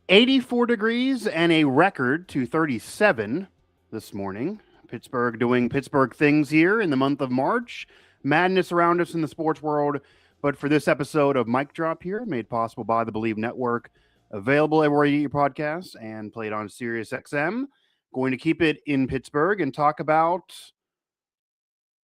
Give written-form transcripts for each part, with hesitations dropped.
84 degrees and a record to 37 this morning. Pittsburgh doing Pittsburgh things here in the month of March. Madness around us in the sports world. But for this episode of Mic Drop here, made possible by the Believe Network, available everywhere you get your podcasts and played on Sirius XM. Going to keep it in Pittsburgh and talk about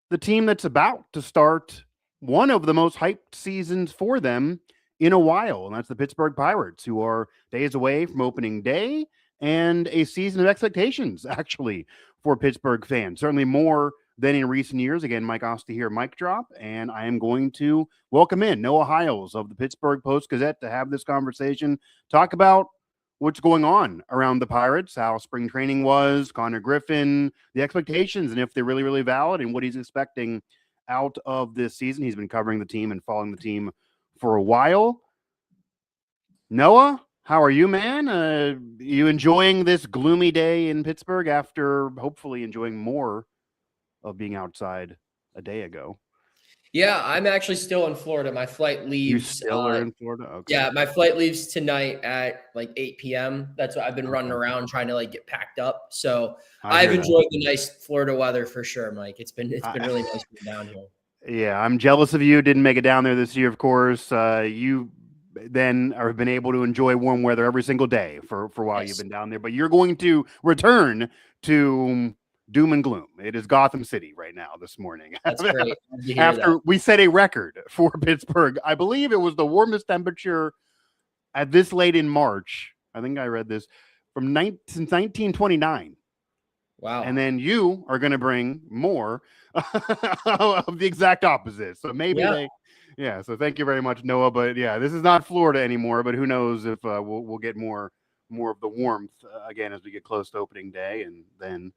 the team that's about to start one of the most hyped seasons for them in a while, and that's the Pittsburgh Pirates, who are days away from opening day and a season of expectations, actually, for Pittsburgh fans. Certainly more than in recent years. Again, Mike Asti here, Mic Drop, and I am going to welcome in Noah Hiles of the Pittsburgh Post-Gazette to have this conversation, talk about what's going on around the Pirates, how spring training was, Konnor Griffin, the expectations, and if they're really, really valid, and what he's expecting out of this season. He's been covering the team and following the team for a while. Noah, how are you, man? You enjoying this gloomy day in Pittsburgh after hopefully enjoying more of being outside a day ago? Yeah, I'm actually still in Florida. My flight leaves. You still are in Florida? Okay. Yeah, my flight leaves tonight at like 8 p.m. That's what I've been running around trying to get packed up. So I've enjoyed the nice Florida weather for sure, Mike. It's been really nice being down here. Yeah, I'm jealous of you. Didn't make it down there this year, of course. You then have been able to enjoy warm weather every single day for a while. Yes. You've been down there, but you're going to return to doom and gloom. It is Gotham City right now this morning. That's great. After we set a record for Pittsburgh, I believe it was the warmest temperature at this late in March. I think I read this since 1929. Wow. And then you are going to bring more of the exact opposite. So maybe so thank you very much, Noah. But yeah, this is not Florida anymore, but who knows if we'll get more of the warmth again as we get close to opening day and then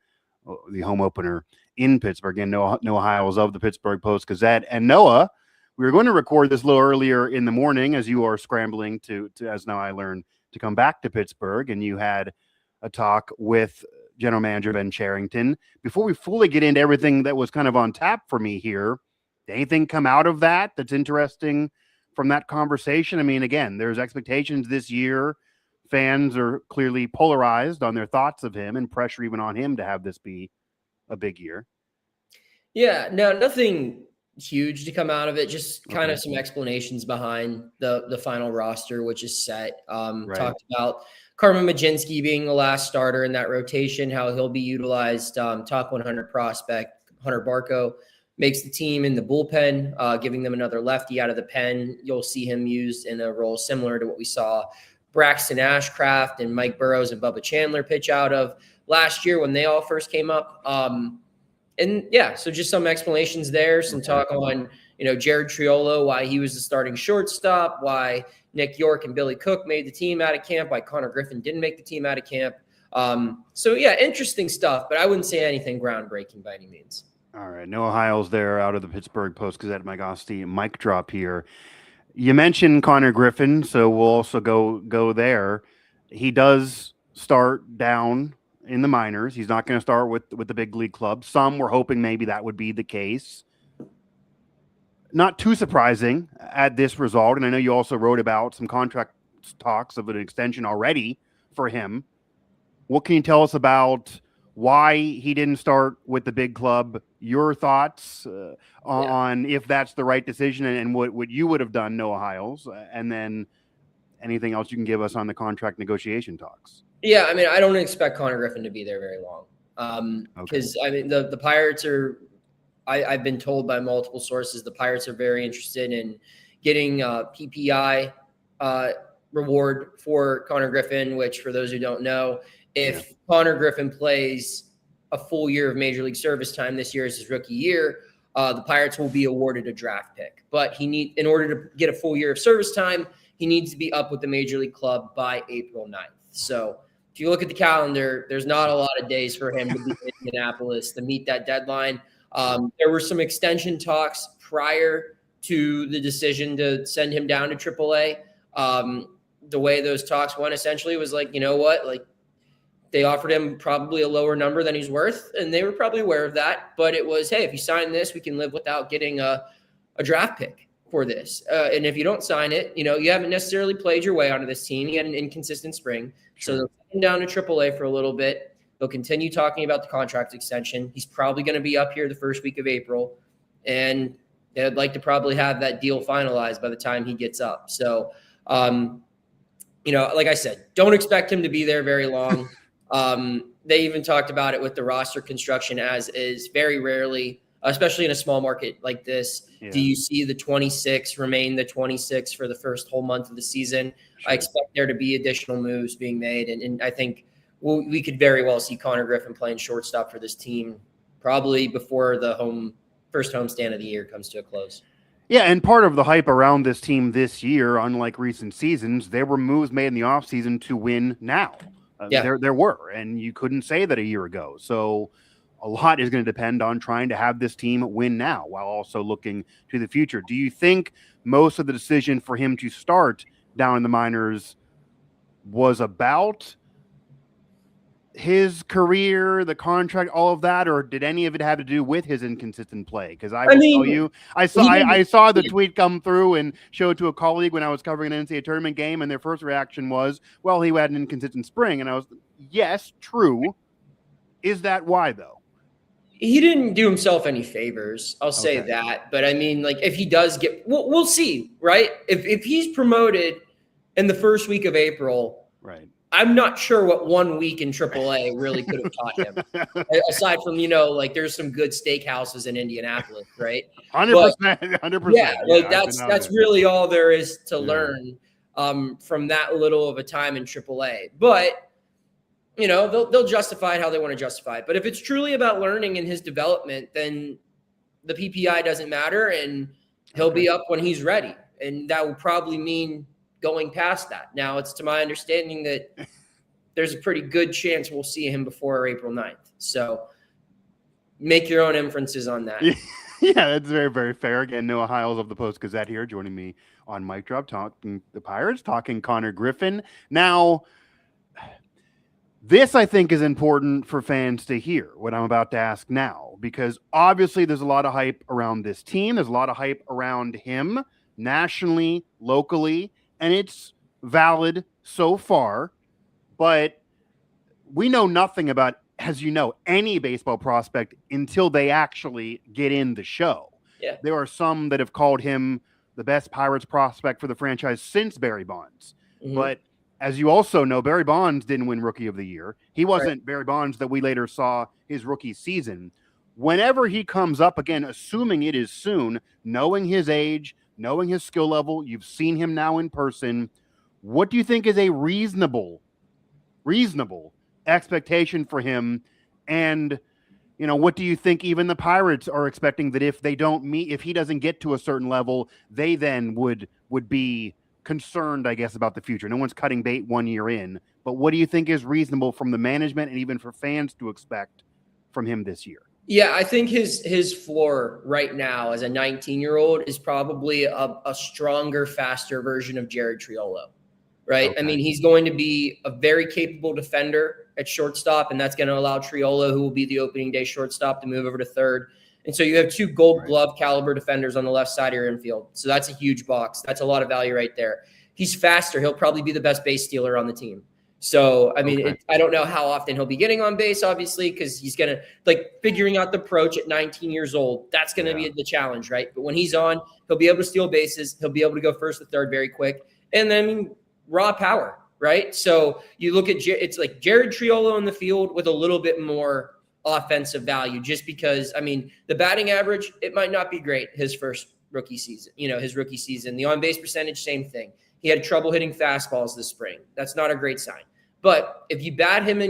the home opener in Pittsburgh. And Noah Hiles of the Pittsburgh Post-Gazette. And Noah, we were going to record this a little earlier in the morning as you are scrambling to as now I learned, to come back to Pittsburgh. And you had a talk with General Manager Ben Cherington. Before we fully get into everything that was kind of on tap for me here, did anything come out of that that's interesting from that conversation? I mean, again, there's expectations this year. Fans are clearly polarized on their thoughts of him and pressure even on him to have this be a big year. Yeah, no, nothing huge to come out of it. Just kind of some explanations behind the final roster, which is set. Talked about Carmen Majinski being the last starter in that rotation, how he'll be utilized. Top 100 prospect Hunter Barco makes the team in the bullpen, giving them another lefty out of the pen. You'll see him used in a role similar to what we saw Braxton Ashcraft and Mike Burrows and Bubba Chandler pitch out of last year when they all first came up. So just some explanations there, some talk on, Jared Triolo, why he was the starting shortstop, why Nick York and Billy Cook made the team out of camp, why Konnor Griffin didn't make the team out of camp. Interesting stuff, but I wouldn't say anything groundbreaking by any means. All right. Noah Hiles there out of the Pittsburgh Post-Gazette, Mike Asti, Mic Drop here. You mentioned Konnor Griffin, so we'll also go there. He does start down in the minors. He's not going to start with the big league club. Some were hoping maybe that would be the case. Not too surprising at this result, and I know you also wrote about some contract talks of an extension already for him. What can you tell us about why he didn't start with the big club, your thoughts on if that's the right decision and what you would have done, Noah Hiles, and then anything else you can give us on the contract negotiation talks? Yeah, I mean, I don't expect Konnor Griffin to be there very long because, I mean, the Pirates are – I've been told by multiple sources the Pirates are very interested in getting PPI reward for Konnor Griffin, which for those who don't know – if Konnor Griffin plays a full year of Major League service time this year as his rookie year, the Pirates will be awarded a draft pick. But in order to get a full year of service time, he needs to be up with the Major League club by April 9th. So if you look at the calendar, there's not a lot of days for him to be in Indianapolis to meet that deadline. There were some extension talks prior to the decision to send him down to AAA. The way those talks went essentially was like, you know what, like, they offered him probably a lower number than he's worth, and they were probably aware of that. But it was, hey, if you sign this, we can live without getting a draft pick for this. And if you don't sign it, you haven't necessarily played your way onto this team. You had an inconsistent spring. Sure. So they'll send him down to AAA for a little bit. They'll continue talking about the contract extension. He's probably going to be up here the first week of April. And they'd like to probably have that deal finalized by the time he gets up. So, like I said, don't expect him to be there very long. They even talked about it with the roster construction as is. Very rarely, especially in a small market like this, do you see the 26 remain the 26 for the first whole month of the season. Sure. I expect there to be additional moves being made. And I think we could very well see Konnor Griffin playing shortstop for this team probably before the first homestand of the year comes to a close. Yeah, and part of the hype around this team this year, unlike recent seasons, there were moves made in the offseason to win now. There were, and you couldn't say that a year ago. So a lot is going to depend on trying to have this team win now while also looking to the future. Do you think most of the decision for him to start down in the minors was about his career, the contract, all of that, or did any of it have to do with his inconsistent play? Because I will tell you, I saw the tweet come through and show it to a colleague when I was covering an NCAA tournament game, and their first reaction was, well, he had an inconsistent spring. And I was, yes, true. Is that why, though? He didn't do himself any favors. I'll say that. But I mean, like, if he does we'll see, right? If he's promoted in the first week of April, right? I'm not sure what 1 week in AAA really could have taught him. Aside from, there's some good steakhouses in Indianapolis, right? 100%. 100%. Yeah, that's really all there is to learn from that little of a time in AAA. But, they'll justify it how they want to justify it. But if it's truly about learning and his development, then the PPI doesn't matter, and he'll be up when he's ready. And that will probably mean going past that. Now, it's to my understanding that there's a pretty good chance we'll see him before April 9th. So make your own inferences on that. Yeah, that's very, very fair. Again, Noah Hiles of the Post-Gazette here joining me on Mic Drop, talking the Pirates, talking Konnor Griffin. Now, this, I think, is important for fans to hear, what I'm about to ask now, because obviously there's a lot of hype around this team. There's a lot of hype around him nationally, locally, and it's valid so far, but we know nothing about, as you know, any baseball prospect until they actually get in the show. Yeah. There are some that have called him the best Pirates prospect for the franchise since Barry Bonds. Mm-hmm. But as you also know, Barry Bonds didn't win Rookie of the Year. He wasn't Barry Bonds that we later saw his rookie season. Whenever he comes up again, assuming it is soon, knowing his age, knowing his skill level, you've seen him now in person, what do you think is a reasonable expectation for him? And, what do you think even the Pirates are expecting that if he doesn't get to a certain level, they then would be concerned, I guess, about the future? No one's cutting bait 1 year in, but what do you think is reasonable from the management and even for fans to expect from him this year? Yeah, I think his floor right now as a 19-year-old is probably a stronger, faster version of Jared Triolo, right? Okay. I mean, he's going to be a very capable defender at shortstop, and that's going to allow Triolo, who will be the opening day shortstop, to move over to third. And so you have two gold glove caliber defenders on the left side of your infield. So that's a huge box. That's a lot of value right there. He's faster. He'll probably be the best base stealer on the team. So, I mean, I don't know how often he'll be getting on base, obviously, because he's going to, figuring out the approach at 19 years old. That's going to be the challenge, right? But when he's on, he'll be able to steal bases. He'll be able to go first to third very quick. And then raw power, right? So you look at it's like Jared Triolo in the field with a little bit more offensive value, just because, I mean, the batting average, it might not be great his first rookie season, his rookie season. The on-base percentage, same thing. He had trouble hitting fastballs this spring. That's not a great sign. But if you bat him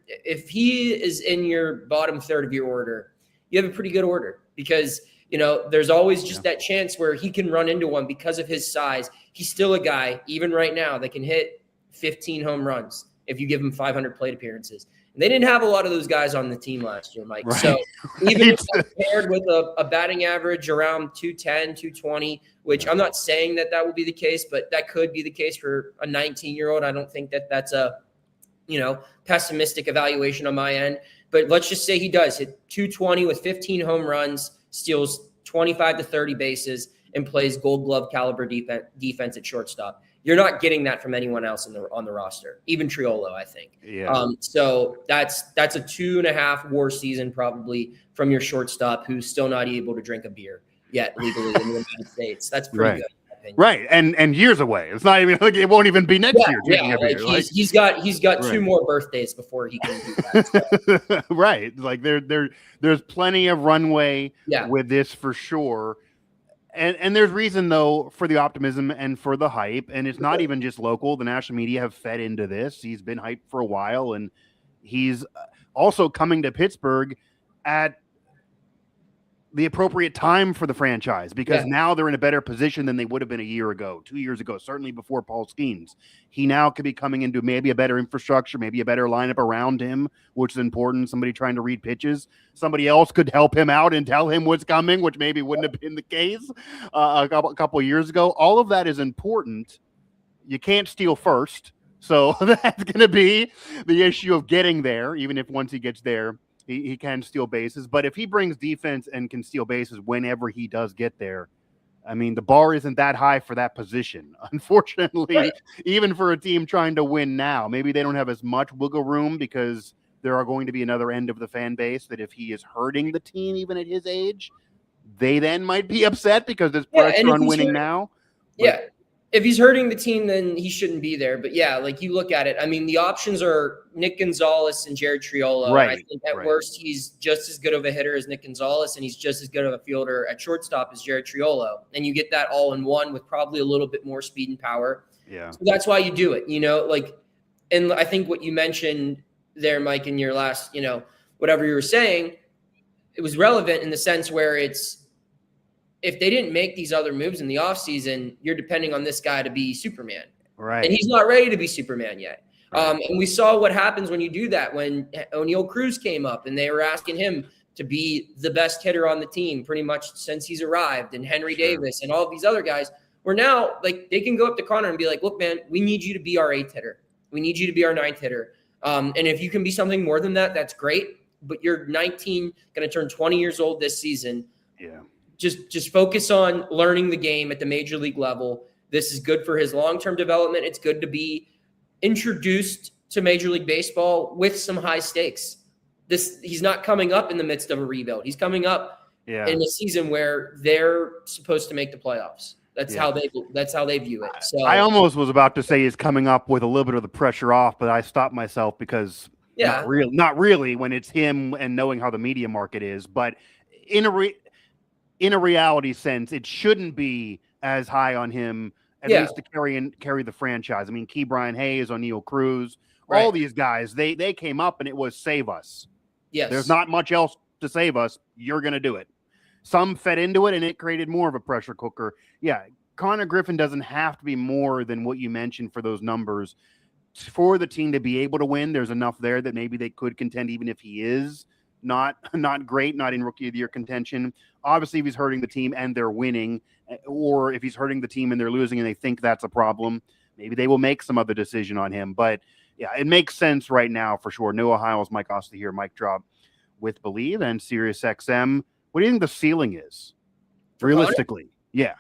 if he is in your bottom third of your order, you have a pretty good order, because, there's always just that chance where he can run into one because of his size. He's still a guy, even right now, that can hit 15 home runs if you give him 500 plate appearances. And they didn't have a lot of those guys on the team last year, Mike. Right. So even if paired with a batting average around 210, 220, which I'm not saying that will be the case, but that could be the case for a 19-year-old. I don't think that's a pessimistic evaluation on my end. But let's just say he does hit 220 with 15 home runs, steals 25 to 30 bases, and plays Gold Glove caliber defense at shortstop. You're not getting that from anyone else on the roster, even Triolo, I think. Yeah. So that's a 2.5 WAR season probably from your shortstop who's still not able to drink a beer yet legally in the United States. That's pretty good. Right, and years away. It's not even like it won't even be next year. Yeah, like he's got 2 more birthdays before he can do that. So. Right, like there's plenty of runway with this for sure. And there's reason though for the optimism and for the hype, and it's not even just local. The national media have fed into this. He's been hyped for a while, and he's also coming to Pittsburgh at the appropriate time for the franchise because now they're in a better position than they would have been a year ago, 2 years ago, certainly before Paul Skeens. He now could be coming into maybe a better infrastructure, maybe a better lineup around him, which is important. Somebody trying to read pitches. Somebody else could help him out and tell him what's coming, which maybe wouldn't have been the case a couple of years ago. All of that is important. You can't steal first. So that's going to be the issue of getting there, even if once he gets there, he can steal bases. But if he brings defense and can steal bases whenever he does get there, I mean, the bar isn't that high for that position. Unfortunately, even for a team trying to win now, maybe they don't have as much wiggle room because there are going to be another end of the fan base that if he is hurting the team, even at his age, they then might be upset because there's pressure on winning now. But, if he's hurting the team, then he shouldn't be there. But like you look at it, I mean, the options are Nick Gonzalez and Jared Triolo. Right. And I think at worst, he's just as good of a hitter as Nick Gonzalez, and he's just as good of a fielder at shortstop as Jared Triolo. And you get that all in one with probably a little bit more speed and power. Yeah. So that's why you do it, and I think what you mentioned there, Mike, in your last, whatever you were saying, it was relevant in the sense where if they didn't make these other moves in the offseason, you're depending on this guy to be Superman. Right. And he's not ready to be Superman yet. Right. And we saw what happens when you do that. When O'Neal Cruz came up and they were asking him to be the best hitter on the team pretty much since he's arrived, and Henry Davis and all of these other guys, where now they can go up to Konnor and be like, look, man, we need you to be our 8th hitter. We need you to be our 9th hitter. And if you can be something more than that, that's great. But you're 19, going to turn 20 years old this season. Yeah. Just focus on learning the game at the major league level. This is good for his long-term development. It's good to be introduced to Major League Baseball with some high stakes. He's not coming up in the midst of a rebuild. He's coming up in a season where they're supposed to make the playoffs. That's how they view it. So I almost was about to say he's coming up with a little bit of the pressure off, but I stopped myself because not really when it's him and knowing how the media market is, but in a reality sense, it shouldn't be as high on him, at least to carry the franchise. I mean, Brian Hayes, O'Neal Cruz, all these guys, they came up and it was save us. Yes. There's not much else to save us. You're going to do it. Some fed into it and it created more of a pressure cooker. Yeah. Konnor Griffin doesn't have to be more than what you mentioned for those numbers. For the team to be able to win, there's enough there that maybe they could contend even if he is not great, not in rookie of the year contention. Obviously, if he's hurting the team and they're winning, or if he's hurting the team and they're losing and they think that's a problem, maybe they will make some other decision on him. But yeah, it makes sense right now for sure. Noah Hiles, Mike Asti here, Mike Drop with Believe and Sirius XM. What do you think the ceiling is realistically? Yeah.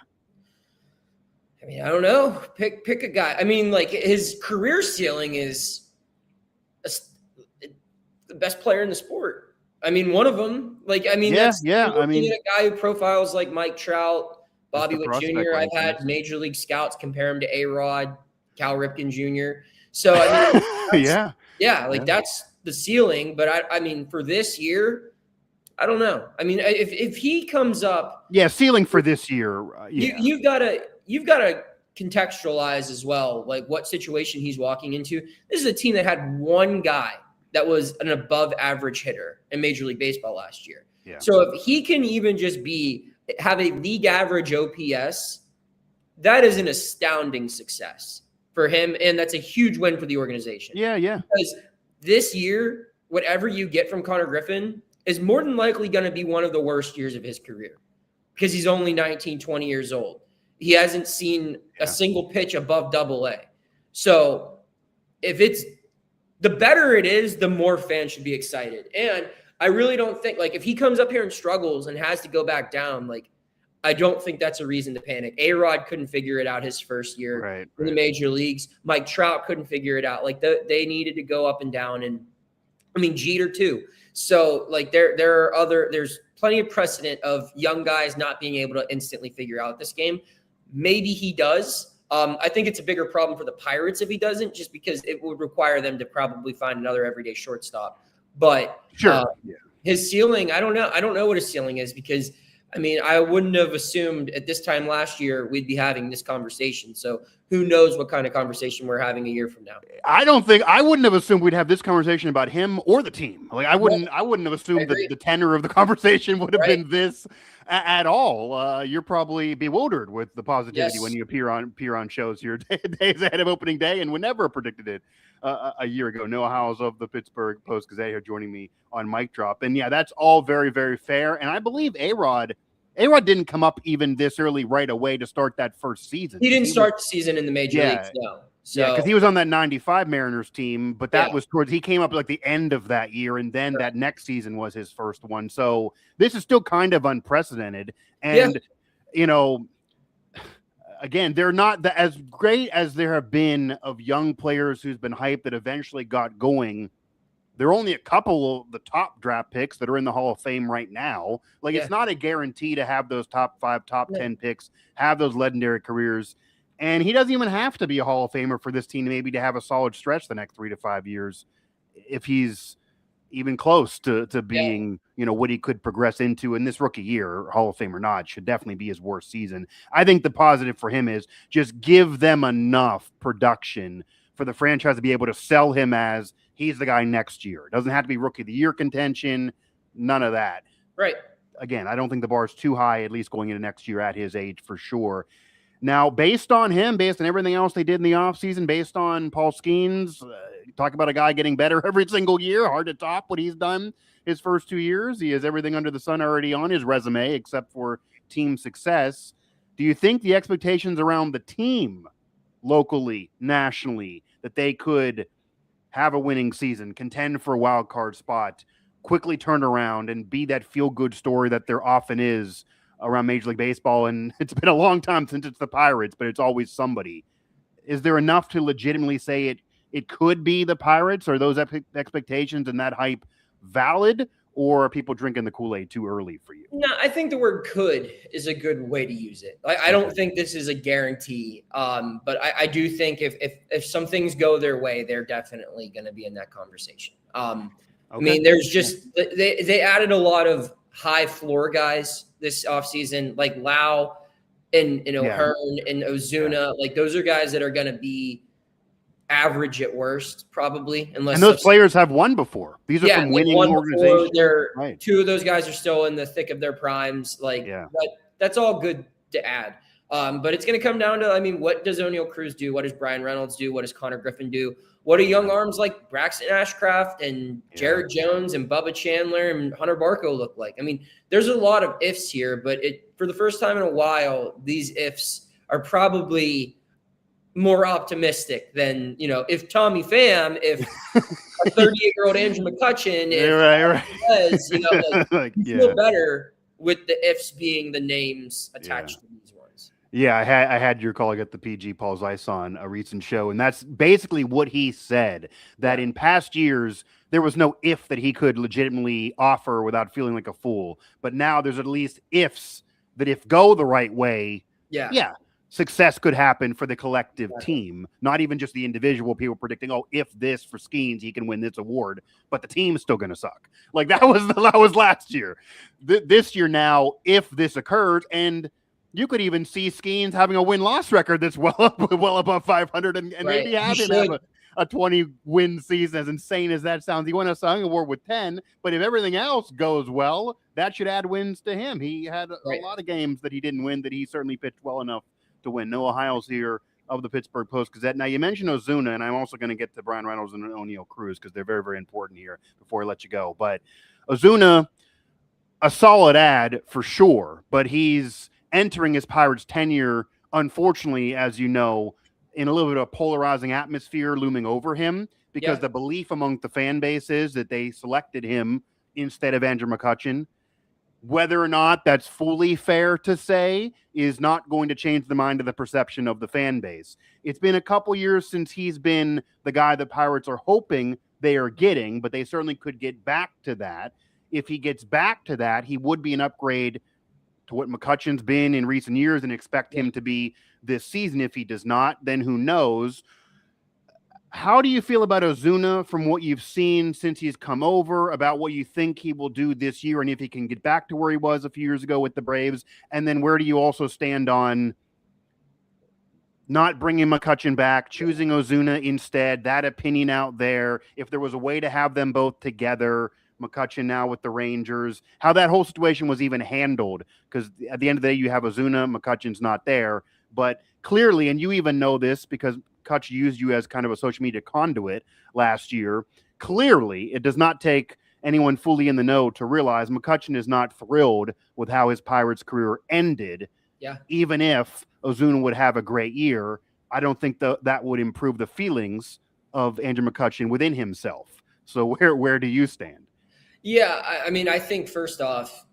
I mean, I don't know. Pick a guy. I mean, like his career ceiling is the best player in the sport. I mean, one of them. I mean, I mean, a guy who profiles like Mike Trout, Bobby Witt Jr. I've had major league scouts compare him to A-Rod, Cal Ripken Jr. So I mean, that's the ceiling. But I mean, for this year, I don't know. I mean, if he comes up, ceiling for this year, you've got to contextualize as well, like what situation he's walking into. This is a team that had one guy that was an above average hitter in Major League Baseball last year. Yeah. So if he can even just have a league average OPS, that is an astounding success for him. And that's a huge win for the organization. Yeah. Because this year, whatever you get from Konnor Griffin is more than likely going to be one of the worst years of his career because he's only 19, 20 years old. He hasn't seen a single pitch above AA. So the better it is, the more fans should be excited. And I really don't think, if he comes up here and struggles and has to go back down, I don't think that's a reason to panic. A-Rod couldn't figure it out his first year in the major leagues. Mike Trout couldn't figure it out. Like they needed to go up and down, and I mean Jeter too. So like there's plenty of precedent of young guys not being able to instantly figure out this game. Maybe he does. I think it's a bigger problem for the Pirates if he doesn't, just because it would require them to probably find another everyday shortstop. But his ceiling, I don't know. I don't know what his ceiling is, because I mean, I wouldn't have assumed at this time last year we'd be having this conversation. So who knows what kind of conversation we're having a year from now. I wouldn't have assumed we'd have this conversation about him or the team. Like I wouldn't have assumed that the tenor of the conversation would have been this at all. You're probably bewildered with the positivity when you appear on shows here days ahead of opening day, and would never have predicted it a year ago. Noah Hiles of the Pittsburgh Post-Gazette here joining me on Mic Drop. And yeah, that's all very, very fair. And I believe A-Rod didn't come up even this early right away to start that first season. He didn't start the season in the major leagues, no. So, because he was on that 95 Mariners team, but that was he came up like the end of that year, and then that next season was his first one. So this is still kind of unprecedented. And, you know, again, they're not as great as there have been of young players who's been hyped that eventually got going. There are only a couple of the top draft picks that are in the Hall of Fame right now. Like, it's not a guarantee to have those top 5, top 10 picks, have those legendary careers. And he doesn't even have to be a Hall of Famer for this team maybe to have a solid stretch the next 3 to 5 years, if he's even close to being, you know, what he could progress into in this rookie year, Hall of Fame or not, should definitely be his worst season. I think the positive for him is just give them enough production for the franchise to be able to sell him as he's the guy next year. It doesn't have to be rookie of the year contention. None of that. Right. Again, I don't think the bar is too high, at least going into next year at his age for sure. Now, based on him, based on everything else they did in the offseason, based on Paul Skeens, talk about a guy getting better every single year. Hard to top what he's done his first 2 years. He has everything under the sun already on his resume except for team success. Do you think the expectations around the team locally, nationally, that they could have a winning season, contend for a wild card spot, quickly turn around and be that feel-good story that there often is around Major League Baseball? And it's been a long time since it's the Pirates, but it's always somebody. Is there enough to legitimately say it could be the Pirates? Are those expectations and that hype valid, or are people drinking the Kool-Aid too early for you? No, I think the word could is a good way to use it. I don't think this is a guarantee, but I do think if some things go their way, they're definitely going to be in that conversation. I mean, there's just they added a lot of high floor guys this offseason, like Lau and Hearn and Ozuna. Like, those are guys that are going to be average at worst, probably. And those players have won before. These are from winning organizations. Two of those guys are still in the thick of their primes. But that's all good to add. But it's going to come down to, I mean, what does O'Neal Cruz do? What does Brian Reynolds do? What does Konnor Griffin do? What do young arms like Braxton Ashcraft and Jared Jones and Bubba Chandler and Hunter Barco look like? I mean, there's a lot of ifs here, but for the first time in a while, these ifs are probably more optimistic than, if Tommy Pham, if a 38-year-old Andrew McCutchen, you feel better with the ifs being the names attached to these ones. Yeah, I had your colleague at the PG, Paul Zeiss, on a recent show, and that's basically what he said, that in past years, there was no if that he could legitimately offer without feeling like a fool. But now there's at least ifs that if go the right way, success could happen for the collective team, not even just the individual people predicting, if this for Skeens, he can win this award, but the team's still going to suck. Like that was last year. This year now, if this occurs, and you could even see Skeens having a win-loss record that's well above 500 and maybe have a 20-win season, as insane as that sounds. He won a Cy Young Award with 10, but if everything else goes well, that should add wins to him. He had a lot of games that he didn't win that he certainly pitched well enough to win. Noah Hiles here of the Pittsburgh Post-Gazette. Now, you mentioned Ozuna, and I'm also going to get to Brian Reynolds and O'Neal Cruz because they're very, very important here before I let you go. But Ozuna, a solid ad for sure, but he's entering his Pirates tenure, unfortunately, as you know, in a little bit of a polarizing atmosphere looming over him because the belief among the fan base is that they selected him instead of Andrew McCutchen. Whether or not that's fully fair to say is not going to change the mind of the perception of the fan base. It's been a couple years since he's been the guy the Pirates are hoping they are getting, but they certainly could get back to that. If he gets back to that, he would be an upgrade to what McCutchen's been in recent years, and expect him to be this season. If he does not, then who knows? How do you feel about Ozuna from what you've seen since he's come over, about what you think he will do this year, and if he can get back to where he was a few years ago with the Braves? And then where do you also stand on not bringing McCutchen back, choosing Ozuna instead, that opinion out there, if there was a way to have them both together, McCutchen now with the Rangers, how that whole situation was even handled? Because at the end of the day, you have Ozuna, McCutchen's not there, but clearly, and you even know this because Kutch used you as kind of a social media conduit last year, clearly it does not take anyone fully in the know to realize McCutchen is not thrilled with how his Pirates career ended. Yeah. Even if Ozuna would have a great year, I don't think that would improve the feelings of Andrew McCutchen within himself. So where do you stand? Yeah, I mean, I think first off,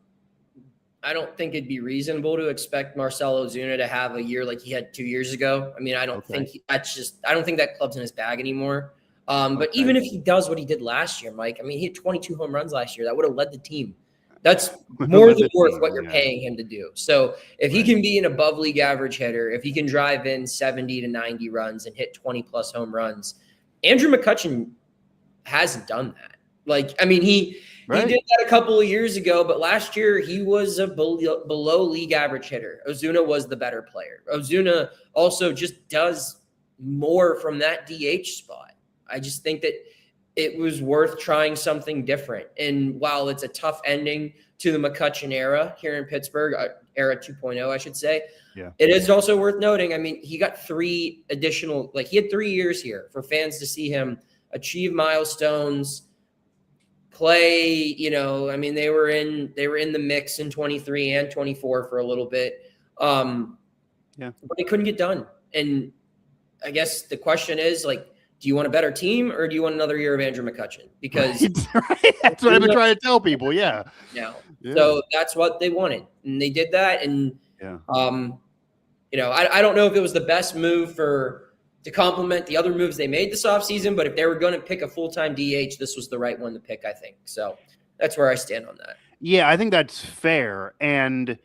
I don't think it'd be reasonable to expect Marcell Ozuna to have a year like he had 2 years ago. I mean, I don't think I don't think that club's in his bag anymore. But even if he does what he did last year, Mike, I mean, he had 22 home runs last year. That would have led the team. That's more than worth what you're paying him to do. So if he can be an above league average hitter, if he can drive in 70 to 90 runs and hit 20 plus home runs, Andrew McCutchen hasn't done that. Like, I mean, he did that a couple of years ago, but last year he was a below league average hitter. Ozuna was the better player. Ozuna also just does more from that DH spot. I just think that it was worth trying something different. And while it's a tough ending to the McCutchen era here in Pittsburgh, era 2.0, I should say, it is also worth noting, I mean, he got he had 3 years here for fans to see him achieve milestones, play, I mean, they were in the mix in 23 and 24 for a little bit. But they couldn't get done. And I guess the question is, like, do you want a better team or do you want another year of Andrew McCutchen? Because that's what I've been trying to tell people. So that's what they wanted, and they did that. And I don't know if it was the best move to complement the other moves they made this offseason, but if they were going to pick a full-time DH, this was the right one to pick, I think. So that's where I stand on that. Yeah, I think that's fair. And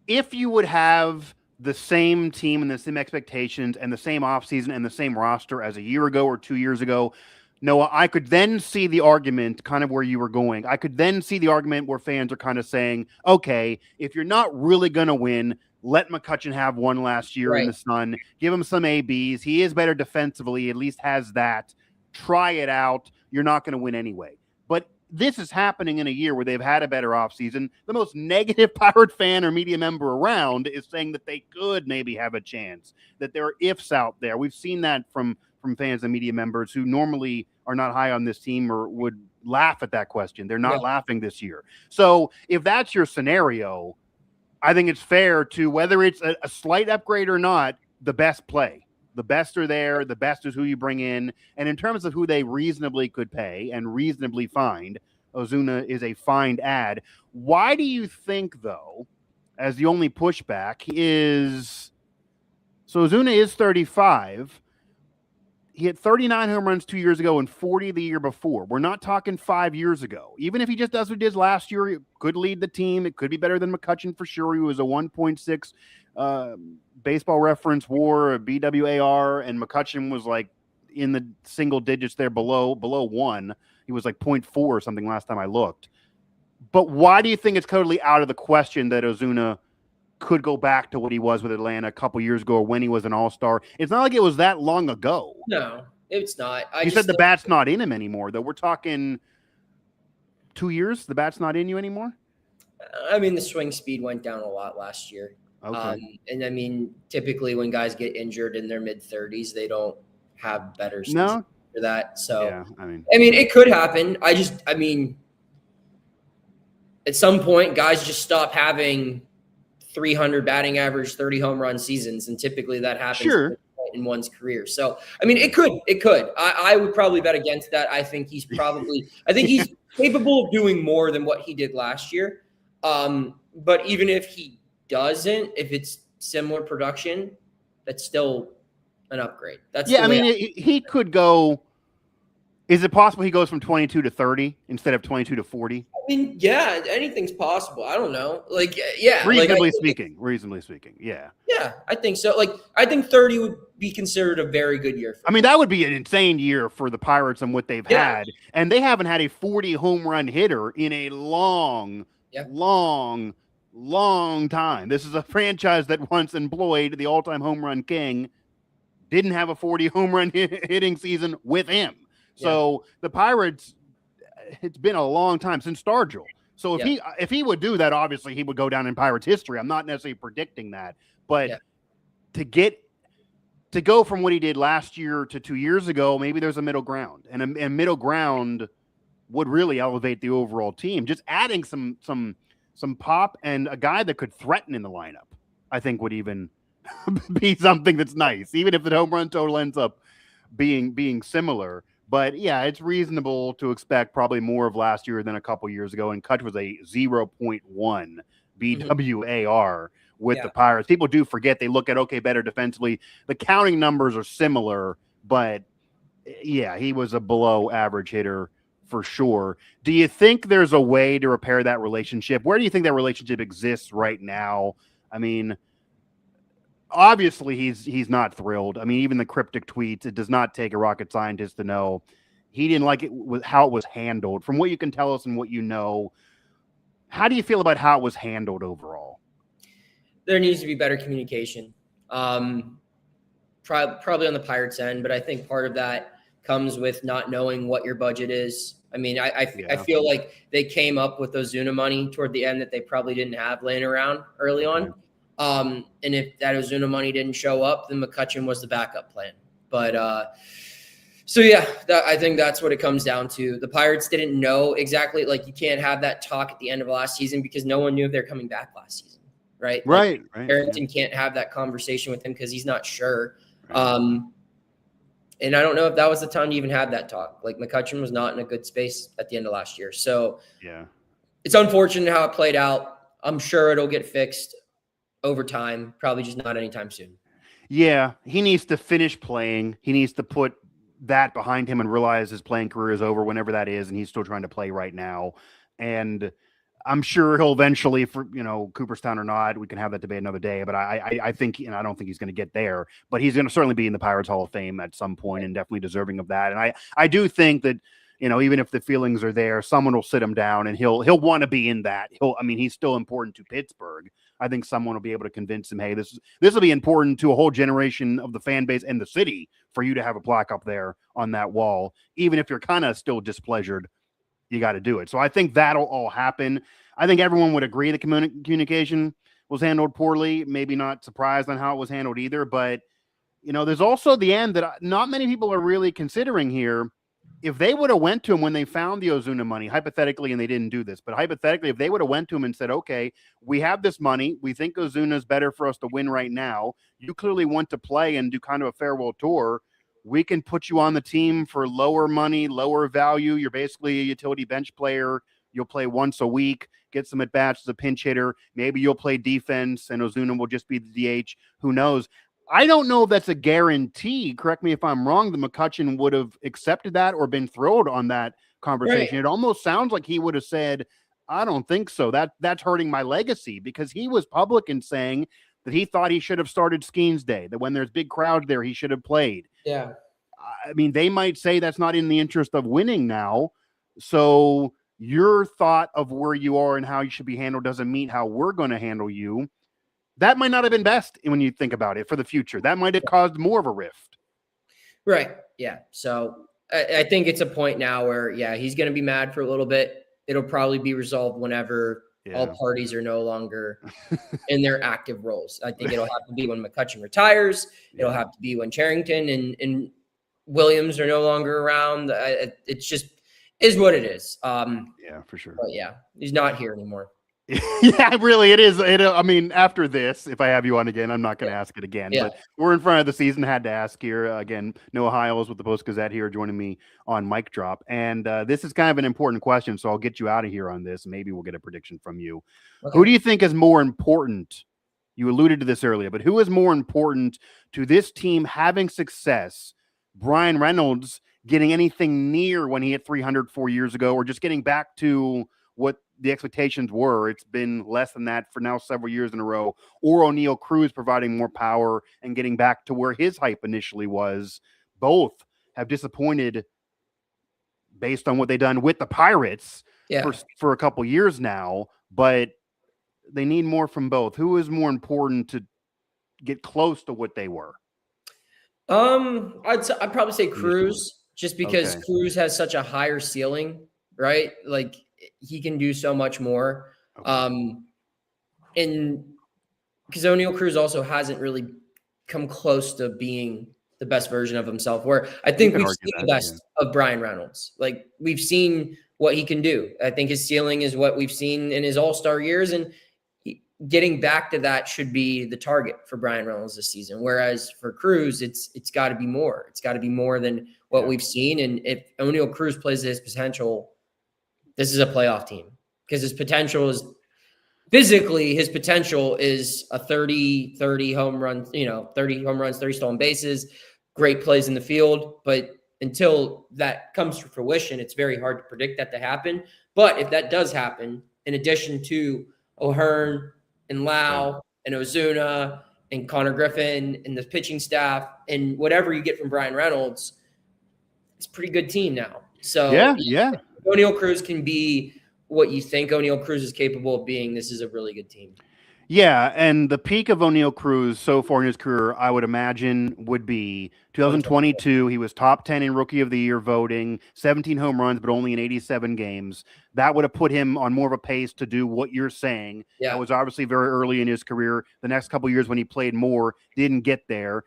if you would have the same team and the same expectations and the same offseason and the same roster as a year ago or 2 years ago, Noah, I could then see the argument kind of where you were going. I could then see the argument where fans are kind of saying, okay, if you're not really going to win, let McCutchen have one last year in the sun. Give him some ABs. He is better defensively. He at least has that. Try it out. You're not going to win anyway. But this is happening in a year where they've had a better offseason. The most negative Pirate fan or media member around is saying that they could maybe have a chance, that there are ifs out there. We've seen that from fans and media members who normally are not high on this team or would laugh at that question. They're not laughing this year. So if that's your scenario, I think it's fair to, whether it's a slight upgrade or not, the best play. The best are there. The best is who you bring in. And in terms of who they reasonably could pay and reasonably find, Ozuna is a find add. Why do you think, though, as the only pushback is, so Ozuna is 35. He had 39 home runs 2 years ago and 40 the year before. We're not talking 5 years ago. Even if he just does what he did last year, he could lead the team. It could be better than McCutchen for sure. He was a 1.6 baseball reference WAR, a BWAR, and McCutchen was like in the single digits there below 1. He was like 0.4 or something last time I looked. But why do you think it's totally out of the question that Ozuna could go back to what he was with Atlanta a couple years ago or when he was an all-star? It's not like it was that long ago. No, it's not. You said the bat's not in him anymore, though. We're talking 2 years? The bat's not in you anymore? I mean, the swing speed went down a lot last year. Okay. And I mean, typically when guys get injured in their mid-30s, they don't have better seasons for that. So, yeah, I mean, it could happen. I mean, at some point, guys just stop having 300 batting average, 30 home run seasons, and typically that happens in one's career. So, I mean, it could. I would probably bet against that. I think he's capable of doing more than what he did last year. But even if he doesn't, if it's similar production, that's still an upgrade. That's Yeah, I mean, he could go. Is it possible he goes from 22 to 30 instead of 22 to 40? I mean, yeah, anything's possible. I don't know. Like, yeah, Reasonably speaking, yeah. Yeah, I think so. Like, I think 30 would be considered a very good year. I mean, that would be an insane year for the Pirates and what they've had. And they haven't had a 40 home run hitter in a long time. This is a franchise that once employed the all-time home run king, didn't have a 40 home run hitting season with him. So the Pirates, it's been a long time since Stargell. So if he would do that, obviously he would go down in Pirates history. I'm not necessarily predicting that, but to go from what he did last year to 2 years ago, maybe there's a middle ground, and a middle ground would really elevate the overall team. Just adding some pop and a guy that could threaten in the lineup, I think would even be something that's nice, even if the home run total ends up being similar. But yeah, it's reasonable to expect probably more of last year than a couple years ago. And Kutch was a 0.1 BWAR with the Pirates. People do forget. They look at, okay, better defensively. The counting numbers are similar, but yeah, he was a below average hitter for sure. Do you think there's a way to repair that relationship? Where do you think that relationship exists right now? I mean, obviously he's not thrilled. I mean, even the cryptic tweets, it does not take a rocket scientist to know he didn't like it with how it was handled. From what you can tell us and what you know, how do you feel about how it was handled overall? There needs to be better communication. Probably on the Pirates end, but I think part of that comes with not knowing what your budget is. I mean, I feel like they came up with Ozuna money toward the end that they probably didn't have laying around early on. And if that Ozuna money didn't show up, then McCutchen was the backup plan. But I think that's what it comes down to. The Pirates didn't know exactly, like, you can't have that talk at the end of last season because no one knew if they're coming back last season, right? Right. Barrington can't have that conversation with him because he's not sure. And I don't know if that was the time to even have that talk. Like, McCutchen was not in a good space at the end of last year. So it's unfortunate how it played out. I'm sure it'll get fixed over time, probably just not anytime soon. Yeah, he needs to finish playing. He needs to put that behind him and realize his playing career is over whenever that is, and he's still trying to play right now. And I'm sure he'll eventually, for Cooperstown or not, we can have that debate another day. But I think, I don't think he's going to get there, but he's going to certainly be in the Pirates Hall of Fame at some point and definitely deserving of that. And I do think that, even if the feelings are there, someone will sit him down and he'll want to be in that. He's still important to Pittsburgh. I think someone will be able to convince him, hey, this will be important to a whole generation of the fan base and the city for you to have a plaque up there on that wall. Even if you're kind of still displeasured, you got to do it. So I think that'll all happen. I think everyone would agree the communication was handled poorly. Maybe not surprised on how it was handled either. But, there's also the end that not many people are really considering here. If they would have went to him when they found the Ozuna money, hypothetically, and they didn't do this, but hypothetically, if they would have went to him and said, okay, we have this money, we think Ozuna is better for us to win right now. You clearly want to play and do kind of a farewell tour. We can put you on the team for lower money, lower value. You're basically a utility bench player. You'll play once a week, get some at-bats as a pinch hitter. Maybe you'll play defense and Ozuna will just be the DH. Who knows? I don't know if that's a guarantee. Correct me if I'm wrong. The McCutchen would have accepted that or been thrilled on that conversation. Right. It almost sounds like he would have said, I don't think so. That's hurting my legacy, because he was public in saying that he thought he should have started Skeens Day, that when there's big crowds there, he should have played. Yeah. I mean, they might say that's not in the interest of winning now. So your thought of where you are and how you should be handled doesn't mean how we're going to handle you. That might not have been best when you think about it for the future. That might have caused more of a rift. Right. Yeah. So I think it's a point now where, he's going to be mad for a little bit. It'll probably be resolved whenever all parties are no longer in their active roles. I think it'll have to be when McCutchen retires. It'll have to be when Charrington and Williams are no longer around. It's just is what it is. Yeah, for sure. But he's not here anymore. Yeah, really, it is. I mean, after this, if I have you on again, I'm not going to ask it again. Yeah. But we're in front of the season. Had to ask here again. Noah Hiles with the Post-Gazette here, joining me on Mic Drop. And this is kind of an important question, so I'll get you out of here on this. Maybe we'll get a prediction from you. Okay. Who do you think is more important? You alluded to this earlier, but who is more important to this team having success? Brian Reynolds getting anything near when he hit 300 4 years ago, or just getting back to what the expectations were? It's been less than that for now several years in a row. Or O'Neal Cruz providing more power and getting back to where his hype initially was. Both have disappointed based on what they've done with the Pirates for a couple years now, but they need more from both. Who is more important to get close to what they were? I'd probably say Cruz, just because Cruz has such a higher ceiling, right? Like he can do so much more. And because O'Neal Cruz also hasn't really come close to being the best version of himself, where I think we've seen the best of Brian Reynolds. Like we've seen what he can do. I think his ceiling is what we've seen in his all-star years, and getting back to that should be the target for Brian Reynolds this season. Whereas for Cruz, it's got to be more. It's got to be more than what we've seen. And if O'Neal Cruz plays to his potential, this is a playoff team, because his potential is physically, his potential is a 30 home run, 30 home runs, 30 stolen bases, great plays in the field. But until that comes to fruition, it's very hard to predict that to happen. But if that does happen, in addition to O'Hearn and Lau and Ozuna and Konnor Griffin and the pitching staff and whatever you get from Brian Reynolds, it's a pretty good team now. So yeah. O'Neal Cruz can be what you think O'Neal Cruz is capable of being. This is a really good team. Yeah, and the peak of O'Neal Cruz so far in his career, I would imagine, would be 2022. He was top 10 in Rookie of the Year voting, 17 home runs, but only in 87 games. That would have put him on more of a pace to do what you're saying. Yeah. That was obviously very early in his career. The next couple of years when he played more, didn't get there.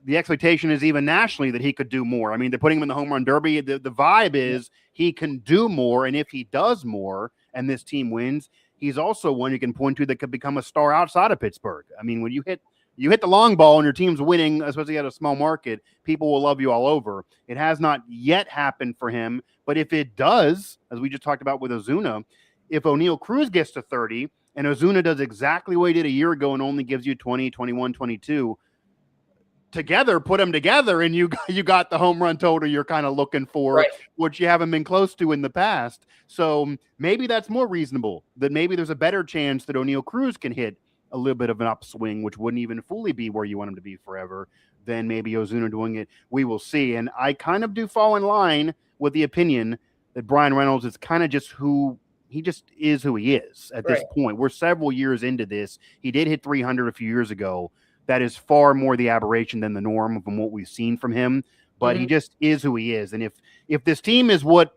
The expectation is even nationally that he could do more. I mean, they're putting him in the home run derby. The vibe is he can do more, and if he does more and this team wins, he's also one you can point to that could become a star outside of Pittsburgh. I mean, when you hit the long ball and your team's winning, especially at a small market, people will love you all over. It has not yet happened for him, but if it does, as we just talked about with Ozuna, if O'Neal Cruz gets to 30 and Ozuna does exactly what he did a year ago and only gives you 20, 21, 22, together, put them together, and you got the home run total you're kind of looking for, which you haven't been close to in the past. So maybe that's more reasonable, that maybe there's a better chance that O'Neal Cruz can hit a little bit of an upswing, which wouldn't even fully be where you want him to be forever, than maybe Ozuna doing it. We will see. And I kind of do fall in line with the opinion that Brian Reynolds is kind of just who he is at this point. We're several years into this. He did hit 300 a few years ago. That is far more the aberration than the norm from what we've seen from him. But he just is who he is. And if this team is what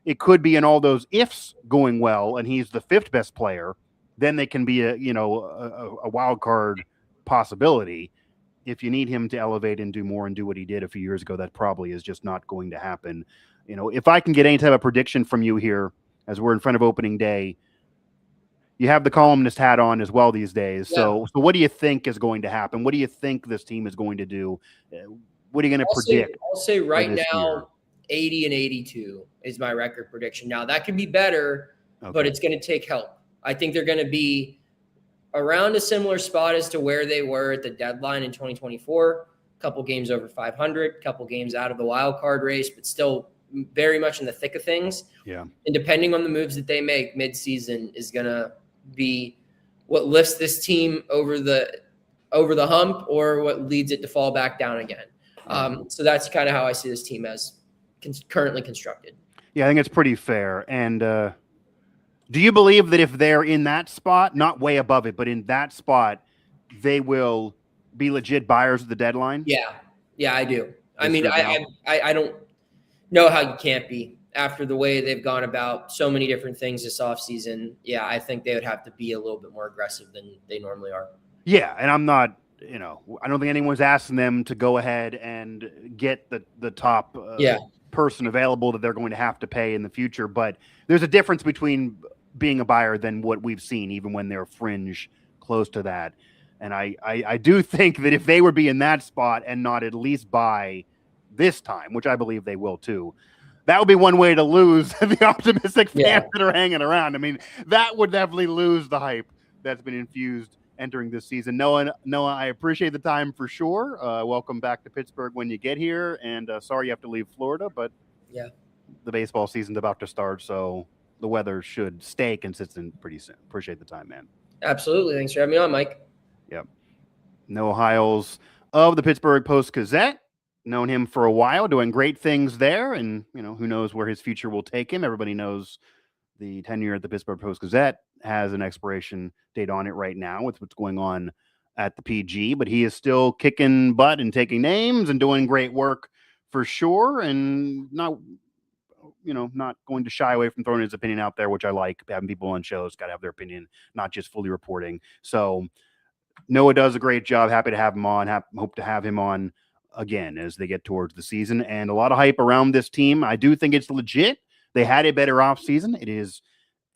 it could be in all those ifs going well, and he's the fifth best player, then they can be a wild card possibility. If you need him to elevate and do more and do what he did a few years ago, that probably is just not going to happen. If I can get any type of prediction from you here as we're in front of opening day, you have the columnist hat on as well these days. Yeah. So what do you think is going to happen? What do you think this team is going to do? What are you going to predict? I'll say right now, 80 and 82 is my record prediction. Now, that could be better, but it's going to take help. I think they're going to be around a similar spot as to where they were at the deadline in 2024. A couple games over 500, a couple games out of the wild card race, but still very much in the thick of things. Yeah. And depending on the moves that they make midseason is going to be what lifts this team over the hump or what leads it to fall back down again. So that's kind of how I see this team as currently constructed. Yeah, I think it's pretty fair. And do you believe that if they're in that spot, not way above it, but in that spot, they will be legit buyers at the deadline? Yeah, I do. I mean, I don't know how you can't be. After the way they've gone about so many different things this offseason, I think they would have to be a little bit more aggressive than they normally are. Yeah, and I'm not, I don't think anyone's asking them to go ahead and get the top person available that they're going to have to pay in the future. But there's a difference between being a buyer than what we've seen, even when they're fringe close to that. And I do think that if they would be in that spot and not at least buy this time, which I believe they will too, that would be one way to lose the optimistic fans that are hanging around. I mean, that would definitely lose the hype that's been infused entering this season. Noah, I appreciate the time for sure. Welcome back to Pittsburgh when you get here. And sorry you have to leave Florida, but the baseball season's about to start, so the weather should stay consistent pretty soon. Appreciate the time, man. Absolutely. Thanks for having me on, Mike. Yep. Noah Hiles of the Pittsburgh Post-Gazette. Known him for a while, doing great things there, and who knows where his future will take him. Everybody knows the tenure at the Pittsburgh Post-Gazette has an expiration date on it right now with what's going on at the PG, but he is still kicking butt and taking names and doing great work for sure, and not going to shy away from throwing his opinion out there, which I like. Having people on shows got to have their opinion, not just fully reporting. So Noah does a great job. Happy to have him on. Hope to have him on again as they get towards the season, and a lot of hype around this team. I do think it's legit. They had a better offseason. It is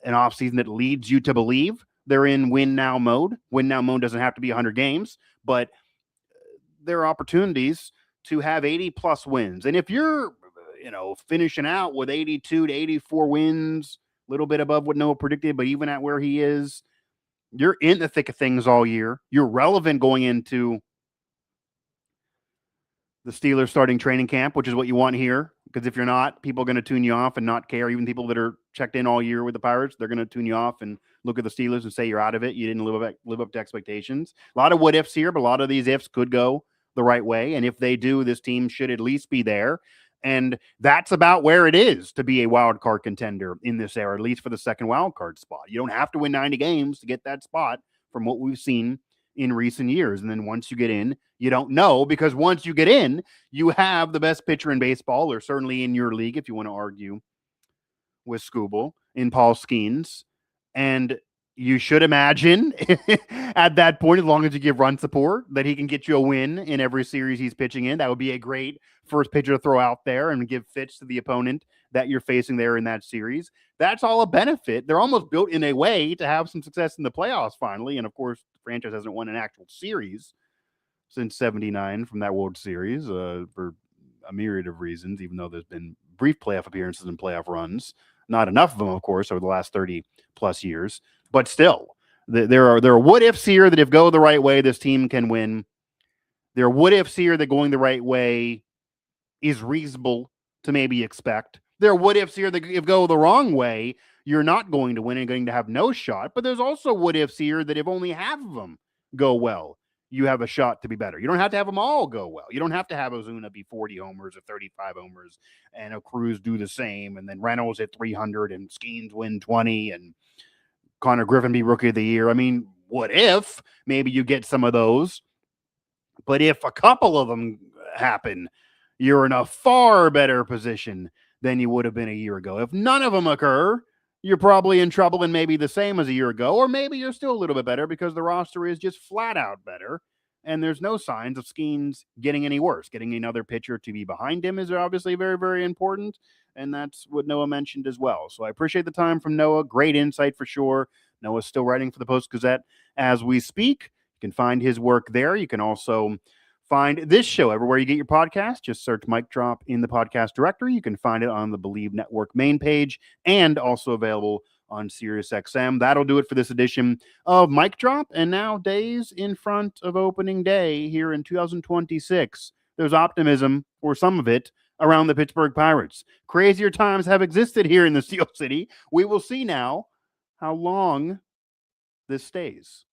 an offseason that leads you to believe they're in win now mode. Win now mode doesn't have to be 100 games, but there are opportunities to have 80 plus wins. And if you're, finishing out with 82 to 84 wins, a little bit above what Noah predicted, but even at where he is, you're in the thick of things all year. You're relevant going into the Steelers starting training camp, which is what you want here. Because if you're not, people are going to tune you off and not care. Even people that are checked in all year with the Pirates, they're going to tune you off and look at the Steelers and say you're out of it. You didn't live up to expectations. A lot of what ifs here, but a lot of these ifs could go the right way. And if they do, this team should at least be there. And that's about where it is to be a wild card contender in this era, at least for the second wild card spot. You don't have to win 90 games to get that spot from what we've seen in recent years. And then once you get in, you don't know, because once you get in, you have the best pitcher in baseball, or certainly in your league, if you want to argue with Scooble, in Paul Skeens. And you should imagine at that point, as long as you give run support, that he can get you a win in every series he's pitching in. That would be a great first pitcher to throw out there and give fits to the opponent that you're facing there in that series. That's all a benefit. They're almost built in a way to have some success in the playoffs finally. And of course, the franchise hasn't won an actual series since 79 from that World Series for a myriad of reasons, even though there's been brief playoff appearances and playoff runs. Not enough of them, of course, over the last 30 plus years. But still, there are what ifs here that if go the right way, this team can win. There are what ifs here that going the right way is reasonable to maybe expect. There are what ifs here that if go the wrong way, you're not going to win and going to have no shot. But there's also what ifs here that if only half of them go well, you have a shot to be better. You don't have to have them all go well. You don't have to have Ozuna be 40 homers or 35 homers and a Cruz do the same, and then Reynolds hit 300 and Skeens win 20 and Konnor Griffin be rookie of the year. I mean, what if maybe you get some of those? But if a couple of them happen, you're in a far better position than you would have been a year ago. If none of them occur, you're probably in trouble and maybe the same as a year ago, or maybe you're still a little bit better because the roster is just flat out better. And there's no signs of Skeens getting any worse. Getting another pitcher to be behind him is obviously very, very important. And that's what Noah mentioned as well. So I appreciate the time from Noah. Great insight for sure. Noah's still writing for the Post-Gazette as we speak. You can find his work there. You can also find this show everywhere you get your podcast. Just search Mic Drop in the podcast directory. You can find it on the Believe Network main page and also available on SiriusXM. That'll do it for this edition of Mic Drop. And now, days in front of opening day here in 2026, there's optimism, or some of it, around the Pittsburgh Pirates. Crazier times have existed here in the Steel City. We will see now how long this stays.